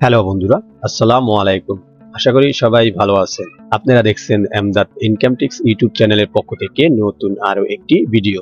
Hello বন্ধুরা, আসসালামু আলাইকুম। আশা করি সবাই ভালো আছেন। আপনারা দেখছেন এমদাদ ইনকাম টিপস ইউটিউব চ্যানেলের পক্ষ থেকে নতুন আরো একটি ভিডিও।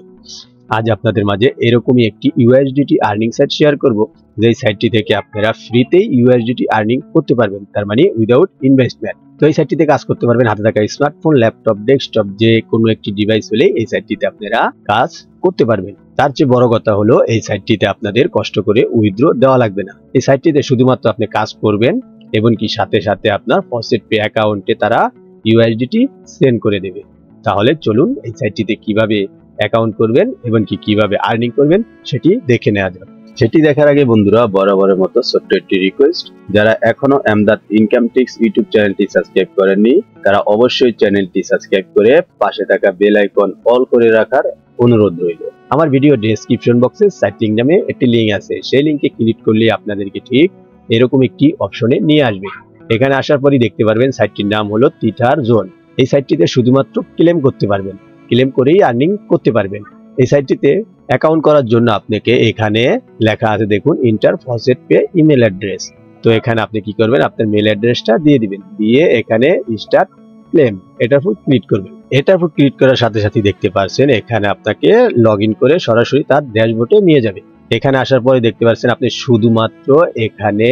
আজ আপনাদের মাঝে এরকমই একটি ইউএসডিটি আর্নিং সাইট শেয়ার করব, যেই সাইটটি থেকে আপনারা ফ্রিতেই ইউএসডিটি আর্নিং করতে পারবেন, তার মানে উইদাউট ইনভেস্টমেন্ট। তো এই সাইটটিতে কাজ করতে পারবেন হাতে থাকা স্মার্টফোন, ল্যাপটপ, ডেস্কটপ যে কোনো একটি ডিভাইস হলে এই সাইটটিতে আপনারা কাজ করতে পারবেন। তার চেয়ে বড় কথা হলো এই সাইটটিতে আপনাদের কষ্ট করে উইথড্র দেওয়া লাগবে না। এই সাইটটিতে শুধুমাত্র আপনি কাজ করবেন এবং কি সাথে সাথে আপনার ফসেট পে অ্যাকাউন্টে তারা ইউএসডিটি সেন্ড করে দেবে। তাহলে চলুন এই সাইটটিতে কিভাবে অ্যাকাউন্ট করবেন এবং কিভাবে আর্নিং করবেন সেটি দেখে নেওয়া যাক। সেটি দেখার আগে বন্ধুরা বরাবরের মতো ছোট্ট একটি রিকোয়েস্ট, যারা এখনো এমদাদ ইনকাম টিপস ইউটিউব চ্যানেলটি সাবস্ক্রাইব করেননি তারা অবশ্যই চ্যানেলটি সাবস্ক্রাইব করে পাশে থাকা বেল আইকন অল করে রাখার অনুরোধ রইল। আমার ভিডিও ডেসক্রিপশন বক্সে সাইট লিংক নামে একটি লিংক আছে, সেই লিংকে ক্লিক করলে আপনাদেরকে ঠিক এরকম একটি অপশনে নিয়ে আসবে। এখানে আসার পরই দেখতে পারবেন সাইটটির নাম হলো তিথার জোন। এই সাইটটিতে শুধুমাত্র ক্লেম করতে পারবেন, ক্লেম করেই আর্নিং করতে পারবেন। এই সাইটটিতে অ্যাকাউন্ট করার জন্য আপনাকে এখানে লেখা আছে দেখুন, inter faucet pay email address. তো এখানে আপনি কি করবেন, আপনার মেল অ্যাড্রেসটা দিয়ে দিবেন, দিয়ে এখানে স্টার্ট ক্লেম এটার উপর ক্লিক করবেন। এটার উপর ক্লিক করার সাথে সাথে দেখতে পাচ্ছেন এখানে আপনাকে লগইন করে সরাসরি তার ড্যাশবোর্ডে নিয়ে যাবে। এখানে আসার পরে দেখতে পাচ্ছেন আপনি শুধুমাত্র এখানে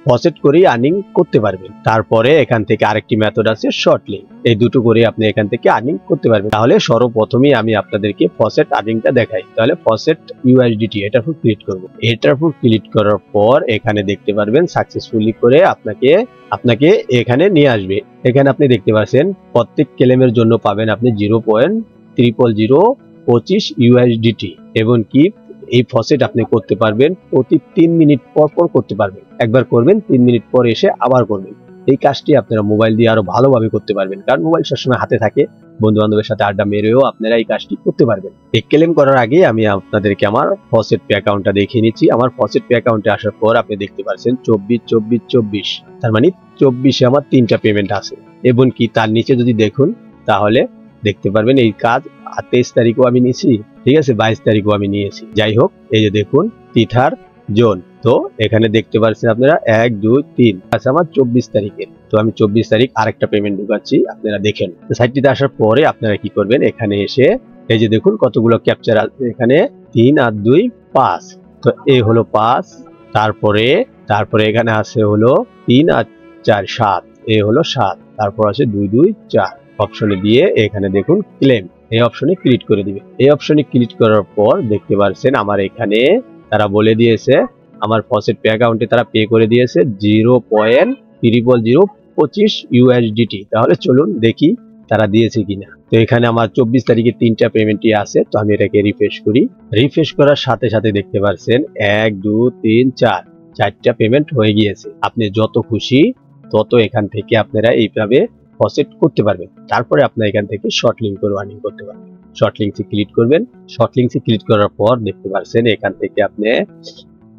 ফসেট করেই আর্নিং করতে পারবেন। তারপরে এখান থেকে আরেকটি মেথড আছে শর্ট লিঙ্ক, এই দুটো করে আপনি এখান থেকে আর্নিং করতে পারবেন। তাহলে সর্বপ্রথমেই আমি আপনাদেরকে ফসেট আর্নিংটা দেখাই। তাহলে ফসেট ইউএসডিটি এটার উপর ক্লিক করব। এটার উপর ক্লিক করার পর এখানে দেখতে পারবেন সাকসেসফুলি করে আপনাকে এখানে নিয়ে আসবে। এখানে আপনি দেখতে পাচ্ছেন প্রত্যেক ক্লেমের জন্য পাবেন আপনি 0.00025 ইউএসডিটি এবং কি এই ফসেট আপনি করতে পারবেন প্রতি 3 মিনিট পর পর করতে পারবেন। একবার করবেন, 3 মিনিট পর এসে আবার করবেন। এই কাজটি আপনারা মোবাইল দিয়ে আরো ভালোভাবে করতে পারবেন, কারণ মোবাইল সবসময় হাতে থাকে, বন্ধু বান্ধবের সাথে আড্ডা মেরেও আপনারা এই কাজটি করতে পারবেন। এই ক্লেম করার আগে আমি আপনাদেরকে আমার ফসেট পে অ্যাকাউন্টটা দেখিয়ে নিচ্ছি। আমার ফসেট পে অ্যাকাউন্টে আসার পর আপনি দেখতে পাচ্ছেন 24-24-24, তার মানে 24-এ আমার 3টা পেমেন্ট আছে। এবং কি তার নিচে যদি দেখুন তাহলে দেখতে পারবেন এই কাজ 23 তারিখও আমি নিয়েছি, ঠিক আছে, 22 তারিখও আমি নিয়েছি। যাই হোক, এই যে দেখুন তিথার জোন। তো এখানে দেখতে পাচ্ছেন আপনারা 1, 2, 3 আছে আমার 24 তারিখের। তো আমি 24 তারিখ আরেকটা পেমেন্ট ঢুকাচ্ছি, আপনারা দেখেন। সাইটটিতে আসার পরে আপনারা কি করবেন, এখানে এসে এই যে দেখুন কতগুলো ক্যাপচার আছে, এখানে 3 আর 2 5। তো এই হলো 5। তারপরে এখানে আছে হলো 3 আর 4 7, এই হলো 7। তারপর আছে 2 2 4 অপশনে দিয়ে এখানে দেখুন ক্লেম, এই অপশনে ক্লিক করে দিবেন। এই অপশনে ক্লিক করার পর দেখতে পাচ্ছেন আমার এখানে তারা বলে দিয়েছে আমার ফসেট পে অ্যাকাউন্টে তারা পে করে দিয়েছে 0.00025 ইউএসডিটি। তাহলে চলুন দেখি তারা দিয়েছে কিনা। তো এখানে আমার 24 তারিখে 3টা পেমেন্টই আছে। তো আমি এটাকে রিফ্রেশ করি। রিফ্রেশ করার সাথে সাথে দেখতে পাচ্ছেন 1 2 3 4 4টা পেমেন্ট হয়ে গিয়েছে। আপনি যত খুশি তত এখান থেকে আপনারা এইভাবে ফসেট করতে পারবেন। তারপরে আপনারা এখান থেকে শর্ট লিঙ্ক করে আর্নিং করতে পারবেন। শর্ট লিঙ্কসে ক্লিক করবেন। শর্ট লিঙ্কসে ক্লিক করার পর দেখতে পাচ্ছেন এখান থেকে আপনি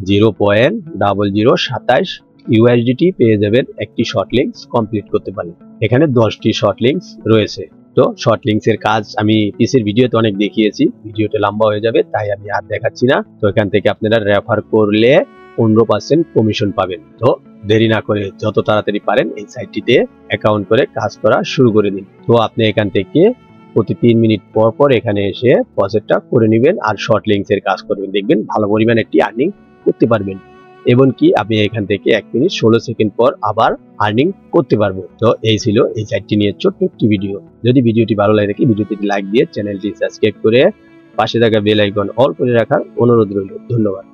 0.0027 ইউএসডিটি পেয়ে যাবেন একটি শর্ট লিঙ্কস কমপ্লিট করতে পারবেন। এখানে 10টি শর্ট লিঙ্কস রয়েছে। তো শর্ট লিঙ্কস এর কাজ আমি পিসের ভিডিওতে অনেক দেখিয়েছি, ভিডিওটা লম্বা হয়ে যাবে তাই আমি আর দেখাচ্ছি না। তো এখান থেকে আপনারা রেফার করলে 15% কমিশন পাবেন। তো দেরি না করে যত তাড়াতাড়ি পারেন এই সাইটটিতে অ্যাকাউন্ট করে কাজ করা শুরু করে দিন। তো আপনি এখান থেকে প্রতি 3 মিনিট পর পর এখানে এসে ফসেটটা করে নেবেন আর শর্ট লিঙ্কস এর কাজ করবেন, দেখবেন ভালো পরিমাণ একটি আর্নিং করতে পারবেন। এবং কি আপনি এখান থেকে 1 মিনিট 16 সেকেন্ড পর আবার আর্নিং করতে পারবো। তো এই ছিল এই সাইটটি নিয়ে ছোট্ট একটি ভিডিও। যদি ভিডিওটি ভালো লাগে থাকে ভিডিওটি লাইক দিয়ে চ্যানেলটি সাবস্ক্রাইব করে পাশে থাকা বেল আইকন অল করে রাখার অনুরোধ রইল। ধন্যবাদ।